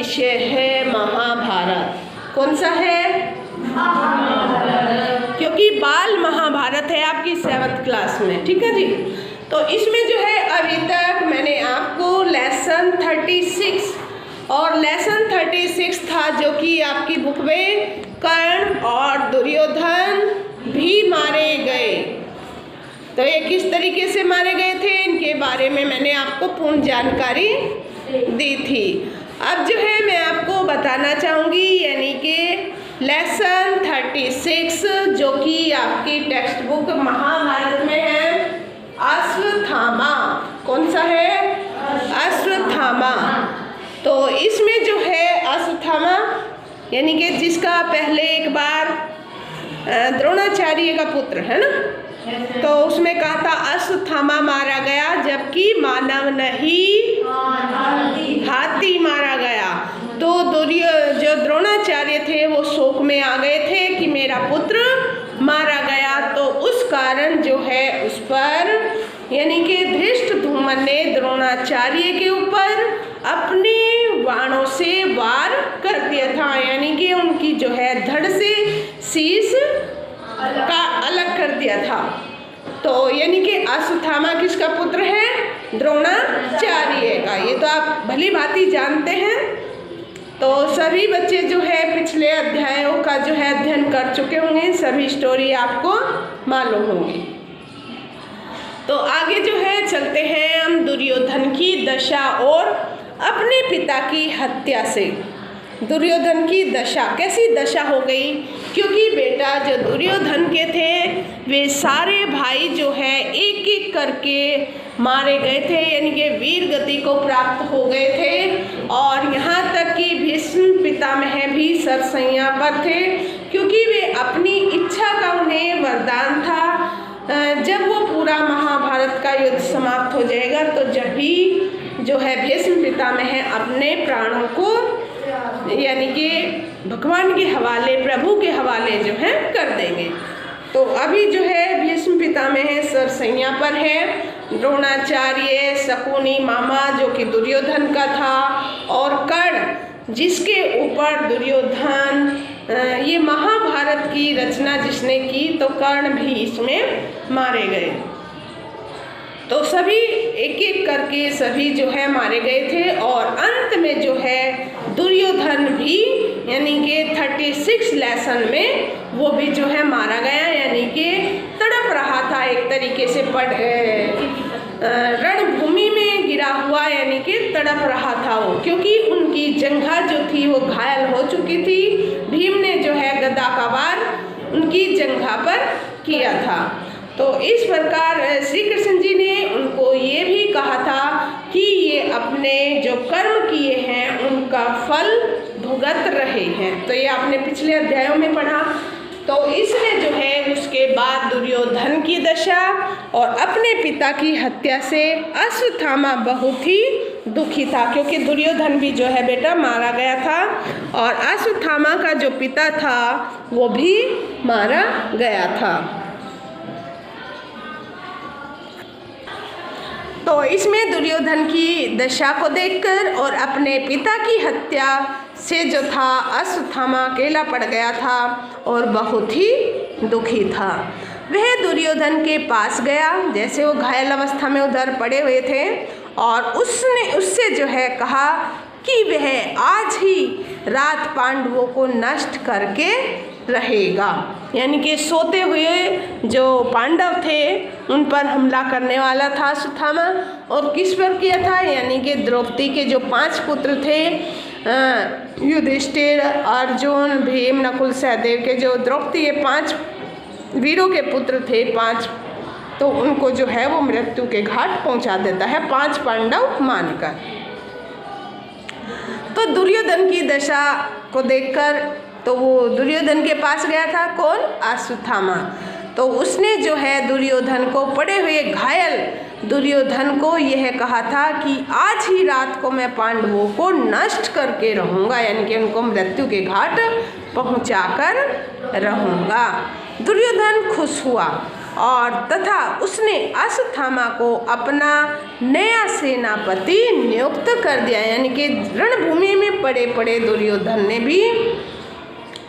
विषय है महाभारत। कौन सा है? महाभारत, क्योंकि बाल महाभारत है आपकी 7th क्लास में। ठीक है जी। तो इसमें जो है अभी तक मैंने आपको लेसन 36 और लेसन 36 था जो कि आपकी बुक में कर्ण और दुर्योधन भी मारे गए। तो ये किस तरीके से मारे गए थे इनके बारे में मैंने आपको पूर्ण जानकारी दी थी। अब जो है मैं आपको बताना चाहूँगी यानी कि लेसन 36 जो कि आपकी टेक्स्ट बुक महाभारत में है, अश्वत्थामा। कौन सा है? अश्वत्थामा। तो इसमें जो है अश्वत्थामा यानी कि जिसका पहले एक बार द्रोणाचार्य का पुत्र है ना, तो उसमें कहा था अश्वत्थामा मारा गया जबकि मानव नहीं हाथी मारा गया। तो जो द्रोणाचार्य थे वो शोक में आ गए थे कि मेरा पुत्र मारा गया। तो उस कारण जो है उस पर यानी कि धृष्टद्युम्न ने द्रोणाचार्य के ऊपर अपने बाणों से वार कर दिया था, यानी कि उनकी जो है धड़ से शीश का अलग कर दिया था। तो यानी कि अश्वत्थामा किसका पुत्र है? द्रोणाचार्य का। ये तो आप भली भांति जानते हैं। तो सभी बच्चे जो है पिछले अध्यायों का जो है अध्ययन कर चुके होंगे, सभी स्टोरी आपको मालूम होंगी। तो आगे जो है चलते हैं हम दुर्योधन की दशा और अपने पिता की हत्या से। दुर्योधन की दशा कैसी दशा हो गई? क्योंकि बेटा जो दुर्योधन के थे वे सारे भाई जो है एक एक करके मारे गए थे, यानी कि वीर गति को प्राप्त हो गए थे। और यहाँ तक कि भीष्म पितामह भी सरसैया पर थे, क्योंकि वे अपनी इच्छा का उन्हें वरदान था जब वो पूरा महाभारत का युद्ध समाप्त हो जाएगा तो जब भी जो है भीष्म पितामह अपने प्राणों को यानी कि भगवान के हवाले, प्रभु के हवाले जो है कर देंगे। तो अभी जो है भीष्म पितामह सरसैया पर है। द्रोणाचार्य, शकुनी मामा जो कि दुर्योधन का था, और कर्ण जिसके ऊपर दुर्योधन ये महाभारत की रचना जिसने की, तो कर्ण भी इसमें मारे गए। तो सभी एक एक करके सभी जो है मारे गए थे। और अंत में जो है दुर्योधन भी यानी कि 36 लेसन में वो भी जो है मारा गया, यानी कि तड़प रहा था एक तरीके से रणभूमि में गिरा हुआ, यानी कि तड़प रहा था वो, क्योंकि उनकी जंघा जो थी वो घायल हो चुकी थी। भीम ने जो है गदा का वार उनकी जंघा पर किया था। तो इस प्रकार श्री कृष्ण जी ने उनको ये भी कहा था कि ये अपने जो कर्म किए हैं उनका फल भुगत रहे हैं। तो ये आपने पिछले अध्यायों में पढ़ा। तो इसमें जो है उसके बाद दुर्योधन की दशा और अपने पिता की हत्या से अश्वत्थामा बहुत ही दुखी था, क्योंकि दुर्योधन भी जो है बेटा मारा गया था और अश्वत्थामा का जो पिता था वो भी मारा गया था। तो इसमें दुर्योधन की दशा को देखकर और अपने पिता की हत्या से जो था अश्वत्थामा अकेला पड़ गया था और बहुत ही दुखी था। वह दुर्योधन के पास गया, जैसे वो घायल अवस्था में उधर पड़े हुए थे, और उसने उससे जो है कहा कि वह आज ही रात पांडवों को नष्ट करके रहेगा। यानी कि सोते हुए जो पांडव थे उन पर हमला करने वाला था अश्वत्थामा। और किस पर किया था? यानी कि द्रौपदी के जो 5 पुत्र थे, युधिष्ठिर, अर्जुन, भीम, नकुल, सहदेव के जो द्रौपदी के 5 वीरों के पुत्र थे 5, तो उनको जो है वो मृत्यु के घाट पहुंचा देता है 5 पांडव मानकर। तो दुर्योधन की दशा को देखकर तो वो दुर्योधन के पास गया था। कौन? अश्वत्थामा। तो उसने जो है दुर्योधन को, पड़े हुए घायल दुर्योधन को यह कहा था कि आज ही रात को मैं पांडवों को नष्ट करके रहूँगा, यानी कि उनको मृत्यु के घाट पहुँचाकर रहूँगा। दुर्योधन खुश हुआ और तथा उसने अश्वत्थामा को अपना नया सेनापति नियुक्त कर दिया। यानी कि रणभूमि में पड़े पड़े दुर्योधन ने भी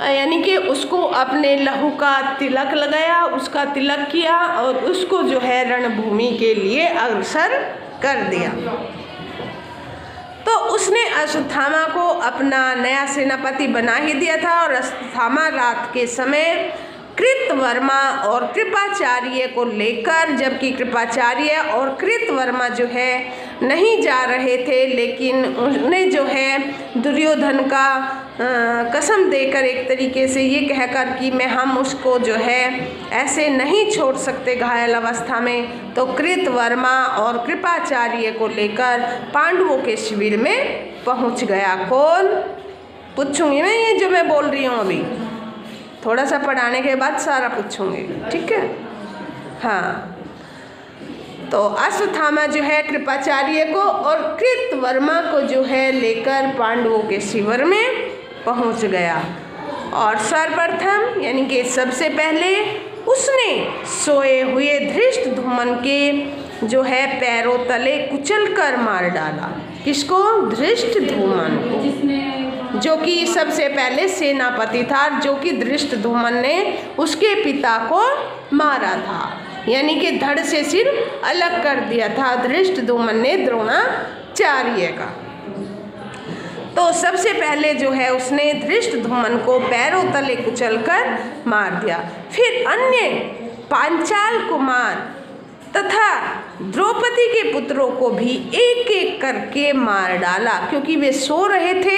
यानी कि उसको अपने लहू का तिलक लगाया, उसका तिलक किया और उसको जो है रणभूमि के लिए अग्रसर कर दिया। तो उसने अश्वत्थामा को अपना नया सेनापति बना ही दिया था और अश्वत्थामा रात के समय कृतवर्मा और कृपाचार्य को लेकर, जबकि कृपाचार्य और कृतवर्मा जो है नहीं जा रहे थे, लेकिन उन्हें जो है दुर्योधन का कसम देकर एक तरीके से ये कहकर कि मैं हम उसको जो है ऐसे नहीं छोड़ सकते घायल अवस्था में, तो कृतवर्मा और कृपाचार्य को लेकर पांडवों के शिविर में पहुंच गया। कौन? पूछूंगी मैं, ये जो मैं बोल रही हूँ अभी थोड़ा सा पढ़ाने के बाद सारा पूछूंगी, ठीक है? हाँ, तो अश्वत्थामा जो है कृपाचार्य को और कृतवर्मा को जो है लेकर पांडवों के शिविर में पहुंच गया। और सर्वप्रथम यानी कि सबसे पहले उसने सोए हुए धृष्टद्युम्न के जो है पैरों तले कुचल कर मार डाला। किसको? धृष्टद्युम्न को, जो कि सबसे पहले सेनापति था, जो कि धृष्टद्युम्न ने उसके पिता को मारा था, यानी कि धड़ से सिर अलग कर दिया था धृष्टद्युम्न ने द्रोणाचार्य का। तो सबसे पहले जो है उसने धृष्टद्युम्न को पैरों तले कुचलकर मार दिया। फिर अन्य पांचाल कुमार तथा द्रौपदी के पुत्रों को भी एक एक करके मार डाला, क्योंकि वे सो रहे थे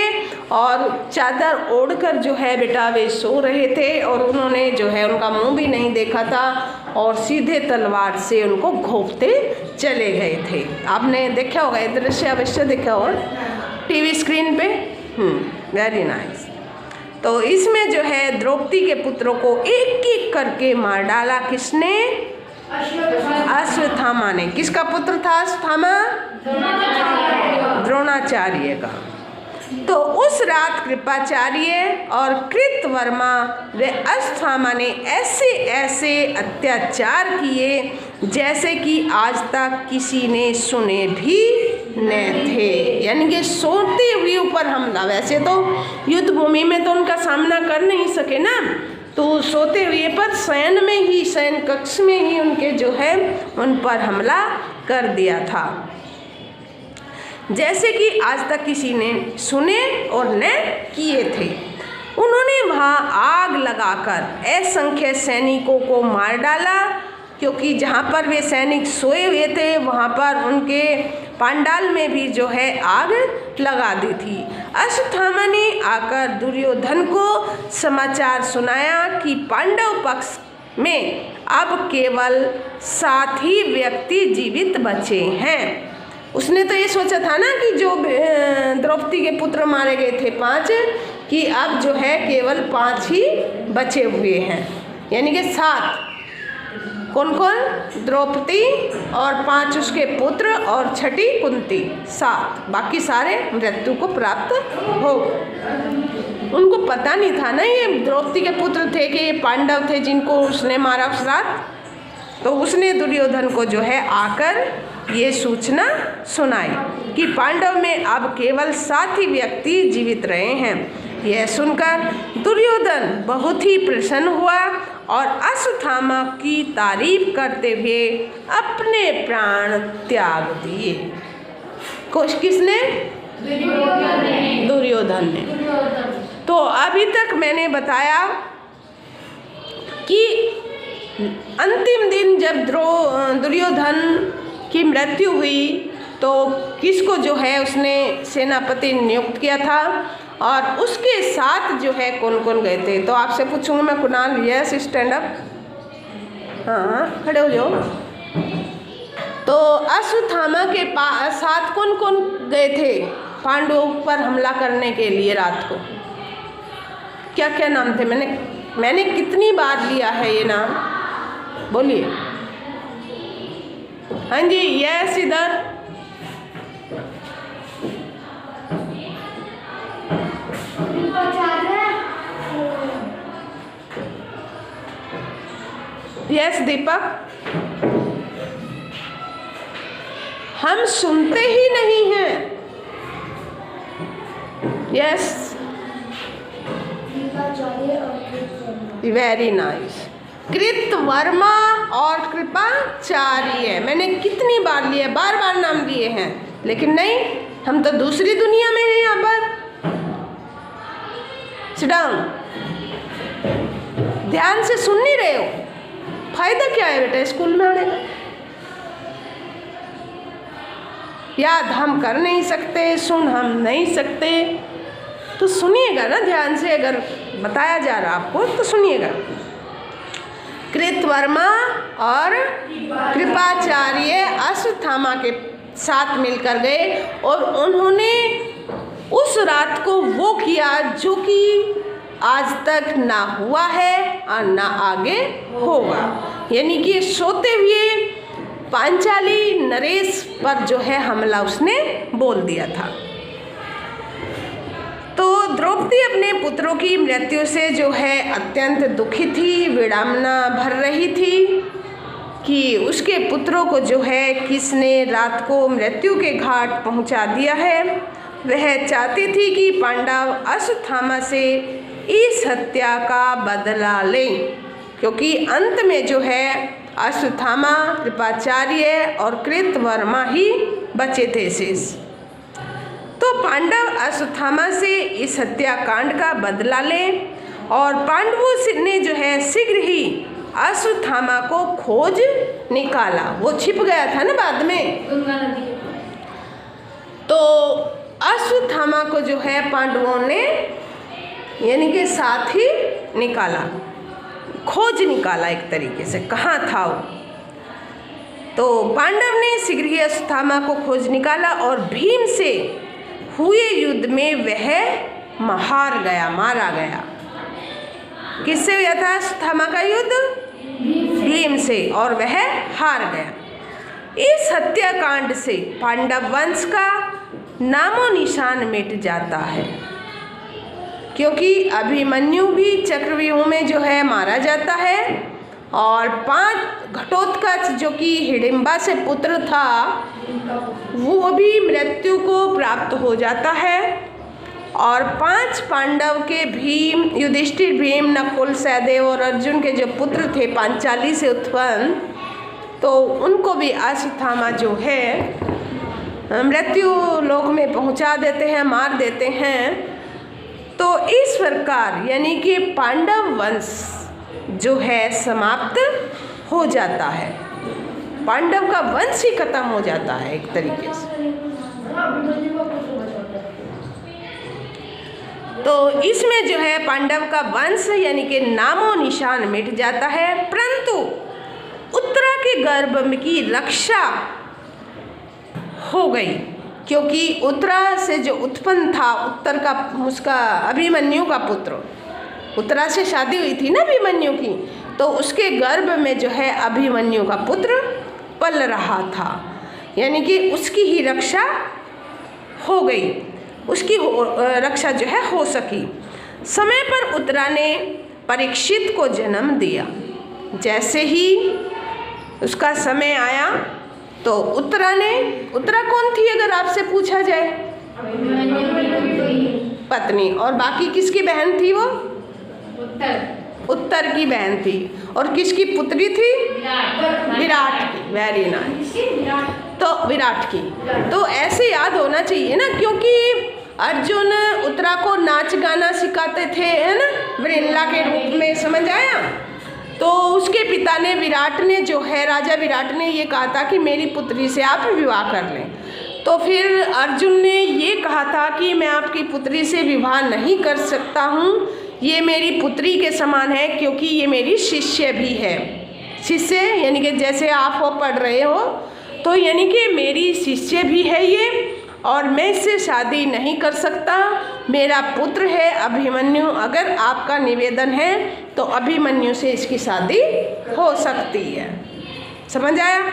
और चादर ओढ़कर जो है बेटा वे सो रहे थे और उन्होंने जो है उनका मुंह भी नहीं देखा था और सीधे तलवार से उनको घोंपते चले गए थे। आपने देखा होगा, ये दृश्य अवश्य देखा होगा टीवी स्क्रीन पे। Very nice. तो इसमें जो है द्रौपदी के पुत्रों को एक एक करके मार डाला। किसने? अश्वत्थामा ने। किसका पुत्र था अश्वत्थामा? द्रोणाचार्य का। तो उस रात कृपाचार्य और कृतवर्मा व अश्वत्थामा ने ऐसे ऐसे अत्याचार किए जैसे कि आज तक किसी ने सुने भी न थे। यानी कि सोते हुए ऊपर हमला। वैसे तो युद्ध भूमि में तो उनका सामना कर नहीं सके ना, तो सोते हुए पर शयन में ही, शयन कक्ष में ही उनके जो है उन पर हमला कर दिया था, जैसे कि आज तक किसी ने सुने और न किए थे। उन्होंने वहाँ आग लगाकर असंख्य सैनिकों को मार डाला, क्योंकि जहाँ पर वे सैनिक सोए हुए थे वहाँ पर उनके पांडाल में भी जो है आग लगा दी थी। अश्वत्थामा ने आकर दुर्योधन को समाचार सुनाया कि पांडव पक्ष में अब केवल 7 ही व्यक्ति जीवित बचे हैं। उसने तो ये सोचा था ना कि जो द्रौपदी के पुत्र मारे गए थे 5, कि अब जो है केवल 5 ही बचे हुए हैं, यानी कि 7। कौन कौन? द्रौपदी और 5 उसके पुत्र और 6ठी कुंती, 7। बाकी सारे मृत्यु को प्राप्त हो। उनको पता नहीं था ना ये द्रौपदी के पुत्र थे कि ये पांडव थे जिनको उसने मारा उस रात। तो उसने दुर्योधन को जो है आकर ये सूचना सुनाई कि पांडव में अब केवल 7 ही व्यक्ति जीवित रहे हैं। यह सुनकर दुर्योधन बहुत ही प्रसन्न हुआ और अश्वत्थामा की तारीफ करते हुए अपने प्राण त्याग दिए। किसने? दुर्योधन ने। तो अभी तक मैंने बताया कि अंतिम दिन जब दुर्योधन की मृत्यु हुई तो किसको जो है उसने सेनापति नियुक्त किया था और उसके साथ जो है कौन कौन गए थे। तो आपसे पूछूंगी मैं, कुणाल, यस स्टैंड अप, हाँ खड़े हो जाओ। तो अश्वत्थामा के साथ कौन कौन गए थे पांडवों पर हमला करने के लिए रात को? क्या क्या नाम थे? मैंने कितनी बार लिया है ये नाम, बोलिए। हाँ जी, यस इधर। यस दीपक, हम सुनते ही नहीं हैं। Yes, very nice. कृतवर्मा और कृपाचार्य, मैंने कितनी बार लिए, बार बार नाम लिए हैं, लेकिन नहीं, हम तो दूसरी दुनिया में हैं यहाँ पर। सिट डाउन, ध्यान से सुन नहीं रहे हो, फायदा क्या है बेटा स्कूल में आने का? याद हम कर नहीं सकते, सुन हम नहीं सकते, तो सुनिएगा ना ध्यान से, अगर बताया जा रहा आपको तो सुनिएगा। कृतवर्मा और कृपाचार्य अश्वत्थामा के साथ मिलकर गए और उन्होंने उस रात को वो किया जो कि आज तक ना हुआ है और ना आगे होगा। यानी कि सोते हुए पांचाली नरेश पर जो है हमला उसने बोल दिया था। तो द्रौपदी अपने पुत्रों की मृत्यु से जो है अत्यंत दुखी थी, विडंबना भर रही थी कि उसके पुत्रों को जो है किसने रात को मृत्यु के घाट पहुंचा दिया है। वह चाहती थी कि पांडव अश्वत्थामा से इस हत्या का बदला लें, क्योंकि अंत में जो है अश्वत्थामा, कृपाचार्य और कृतवर्मा ही बचे थे शेष। तो पांडव अश्वत्थामा से इस हत्याकांड का बदला लें और पांडवों ने जो है शीघ्र ही अश्वत्थामा को खोज निकाला। वो छिप गया था ना बाद में, तो अश्वत्थामा को जो है पांडवों ने यानी कि साथ ही निकाला, खोज निकाला एक तरीके से, कहाँ था वो। तो पांडव ने शीघ्र ही अश्वत्थामा को खोज निकाला और भीम से हुए युद्ध में वह हार गया, मारा गया। किससे हुआ था अश्वत्थामा का युद्ध? भीम से, और वह हार गया। इस हत्याकांड से पांडव वंश का नामो निशान मिट जाता है, क्योंकि अभिमन्यु भी चक्रव्यूह में जो है मारा जाता है और 5 घटोत्कच जो कि हिडिंबा से पुत्र था वो भी मृत्यु को प्राप्त हो जाता है और 5 पांडव के भीम, युधिष्ठिर, भीम, नकुल, सहदेव और अर्जुन के जो पुत्र थे पांचाली से उत्पन्न, तो उनको भी अश्वत्थामा जो है मृत्यु लोक में पहुंचा देते हैं, मार देते हैं। तो इस प्रकार यानी कि पांडव वंश जो है समाप्त हो जाता है, पांडव का वंश ही खत्म हो जाता है एक तरीके से। तो इसमें जो है पांडव का वंश यानी कि नामो निशान मिट जाता है, परंतु उत्तरा के गर्भ की रक्षा हो गई, क्योंकि उत्तरा से जो उत्पन्न था, उत्तर का उसका अभिमन्यु का पुत्र, उत्तरा से शादी हुई थी ना अभिमन्यु की, तो उसके गर्भ में जो है अभिमन्यु का पुत्र पल रहा था, यानी कि उसकी ही रक्षा हो गई, उसकी रक्षा जो है हो सकी। समय पर उत्तरा ने परीक्षित को जन्म दिया। जैसे ही उसका समय आया तो उत्तरा कौन थी अगर आपसे पूछा जाए? पत्नी। और बाकी किसकी बहन थी वो? उत्तर की बहन थी। और किसकी पुत्री थी? विराट की। Very nice. तो विराट की। तो ऐसे याद होना चाहिए ना, क्योंकि अर्जुन उत्तरा को नाच गाना सिखाते थे, है ना, वृंदा के रूप में, समझ आया? तो उसके पिता ने, विराट ने जो है, राजा विराट ने ये कहा था कि मेरी पुत्री से आप विवाह कर लें। तो फिर अर्जुन ने ये कहा था कि मैं आपकी पुत्री से विवाह नहीं कर सकता हूँ, ये मेरी पुत्री के समान है, क्योंकि ये मेरी शिष्य भी है। शिष्य यानी कि जैसे आप हो पढ़ रहे हो, तो यानी कि मेरी शिष्य भी है ये, और मैं इससे शादी नहीं कर सकता। मेरा पुत्र है अभिमन्यु, अगर आपका निवेदन है तो अभिमन्यु से इसकी शादी हो सकती है। समझ आया?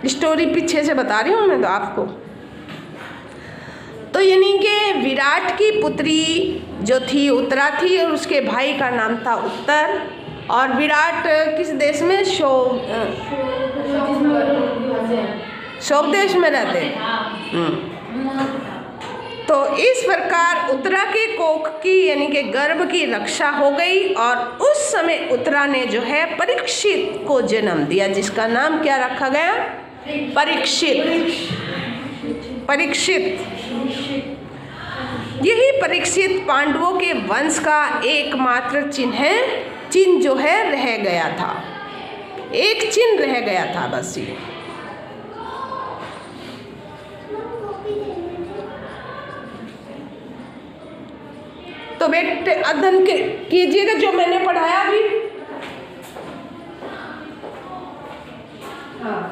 स्टोरी पीछे से बता रही हूँ मैं तो आपको। तो यानी कि विराट की पुत्री जो थी उत्तरा थी, और उसके भाई का नाम था उत्तर, और विराट किस देश में? शोभ देश में रहते। तो इस प्रकार उत्तरा के कोख की यानी कि गर्भ की रक्षा हो गई और उस समय उत्तरा ने जो है परीक्षित को जन्म दिया, जिसका नाम क्या रखा गया? परीक्षित। परीक्षित, यही परीक्षित पांडवों के वंश का एकमात्र चिन्ह जो है रह गया था, एक चिन्ह रह गया था बस ये। तो बेटे अध्ययन कीजिएगा जो मैंने पढ़ाया अभी। हाँ,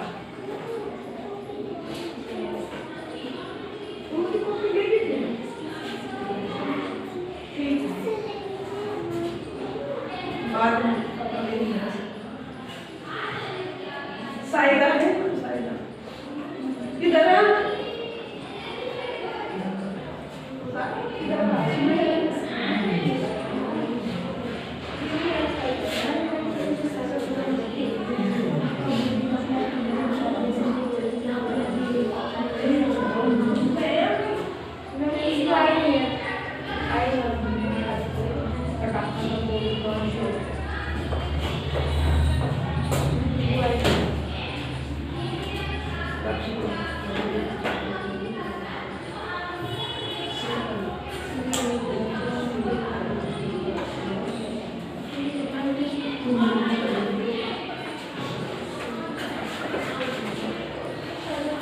साइदा है, किधर है?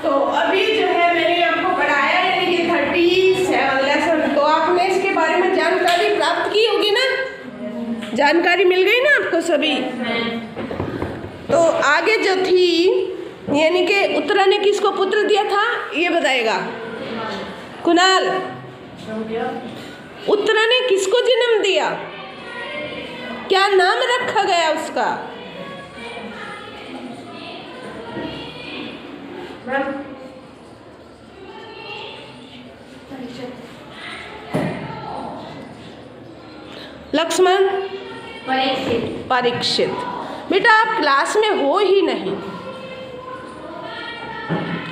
तो अभी जो है मैंने आपको पढ़ाया यानी कि 37 लेसन, तो आपने इसके बारे में जानकारी प्राप्त की होगी ना? जानकारी मिल गई ना आपको सभी? तो आगे जो थी यानी कि उत्तरा ने किसको पुत्र दिया था ये बताएगा कुणाल। उत्तरा ने किसको जन्म दिया? क्या नाम रखा गया उसका? लक्ष्मण? परीक्षित। परीक्षित। बेटा आप क्लास में हो ही नहीं,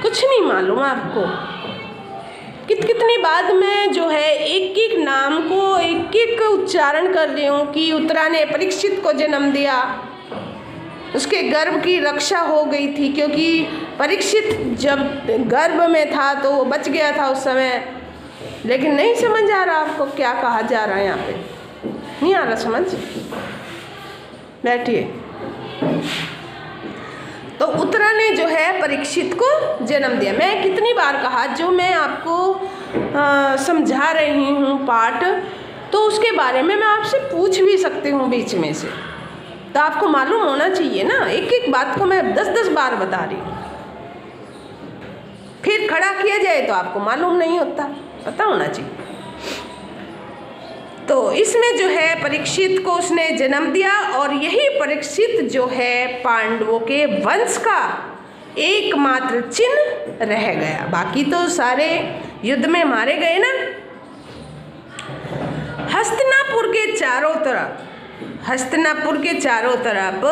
कुछ नहीं मालूम आपको। कितनी बात मैं जो है एक एक नाम को एक एक उच्चारण कर रही हूँ कि उत्तरा ने परीक्षित को जन्म दिया, उसके गर्भ की रक्षा हो गई थी, क्योंकि परीक्षित जब गर्भ में था तो वो बच गया था उस समय। लेकिन नहीं समझ आ रहा आपको क्या कहा जा रहा है यहाँ पे? नहीं आ रहा समझ? बैठिए। तो उत्तरा ने जो है परीक्षित को जन्म दिया। मैं कितनी बार कहा जो मैं आपको समझा रही हूँ पाठ, तो उसके बारे में मैं आपसे पूछ भी सकती हूँ बीच में से, तो आपको मालूम होना चाहिए ना। एक एक बात को मैं 10-10 बार बता रही हूँ, फिर खड़ा किया जाए तो आपको मालूम नहीं होता, पता होना चाहिए। तो इसमें जो है परीक्षित को उसने जन्म दिया और यही परीक्षित जो है पांडवों के वंश का एकमात्र चिन्ह रह गया, बाकी तो सारे युद्ध में मारे गए ना। हस्तिनापुर के चारों तरफ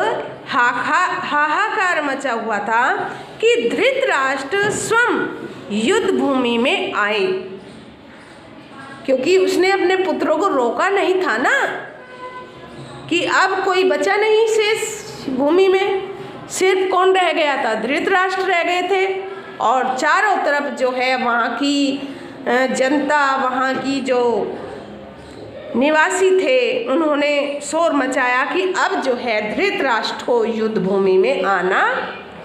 हाहाकार मचा हुआ था कि धृतराष्ट्र स्वयं युद्ध भूमि में आए, क्योंकि उसने अपने पुत्रों को रोका नहीं था ना, कि अब कोई बचा नहीं शेष भूमि में, सिर्फ कौन रह गया था? धृतराष्ट्र रह गए थे। और चारों तरफ जो है वहाँ की जनता, वहाँ की जो निवासी थे, उन्होंने शोर मचाया कि अब जो है धृतराष्ट्र को युद्ध भूमि में आना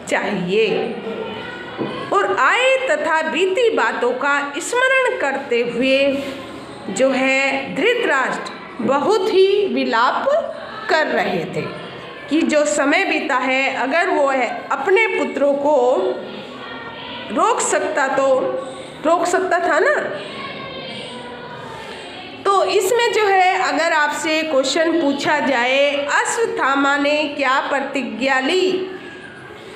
चाहिए। और आए तथा बीती बातों का स्मरण करते हुए जो है धृतराष्ट्र बहुत ही विलाप कर रहे थे कि जो समय बीता है, अगर वो है अपने पुत्रों को रोक सकता तो रोक सकता था ना। तो इसमें जो है अगर आपसे क्वेश्चन पूछा जाए, अश्वत्थामा ने क्या प्रतिज्ञा ली?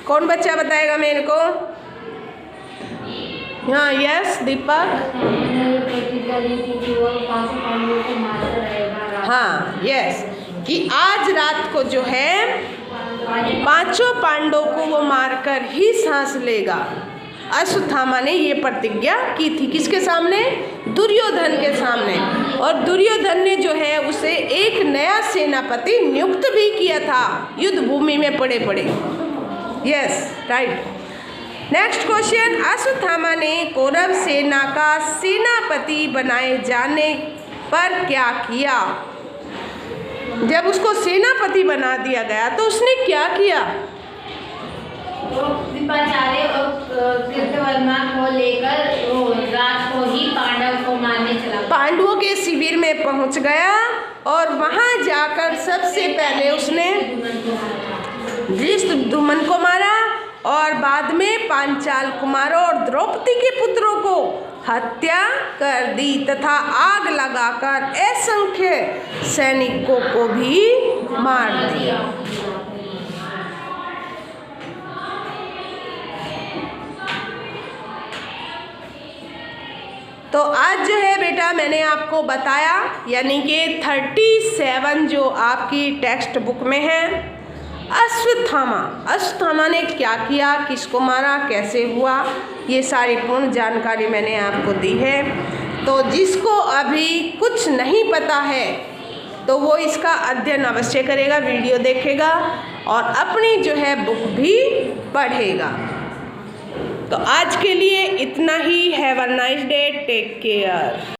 कौन बच्चा बताएगा मेरे को? हाँ, यस दीपक। हाँ, यस, कि आज रात को जो है 5 पांडवों को वो मारकर ही सांस लेगा। अश्वत्थामा ने ये प्रतिज्ञा की थी किसके सामने? दुर्योधन के सामने। और दुर्योधन ने जो है उसे एक नया सेनापति नियुक्त भी किया था युद्ध भूमि में पड़े पड़े। Yes, right. Next question, Ashwatthama ने कौरव सेना का सेनापति बनाए जाने पर क्या किया? जब उसको सेनापति बना दिया गया तो उसने क्या किया? कृपाचार्य और कृतवर्मा को लेकर रात को ही पांडव को मारने चला। पांडवों के शिविर में पहुंच गया और वहां जाकर सबसे पहले उसने धृष्टद्युम्न को मारा और बाद में पांचाल कुमारों और द्रौपदी के पुत्रों को हत्या कर दी तथा आग लगाकर असंख्य सैनिकों को भी मार दिया। तो आज जो है बेटा मैंने आपको बताया, यानी कि 37 जो आपकी टेक्स्ट बुक में है, अश्वत्थामा ने क्या किया, किसको मारा, कैसे हुआ, ये सारी पूर्ण जानकारी मैंने आपको दी है। तो जिसको अभी कुछ नहीं पता है तो वो इसका अध्ययन अवश्य करेगा, वीडियो देखेगा और अपनी जो है बुक भी पढ़ेगा। तो आज के लिए इतना ही। Have a nice day, take care.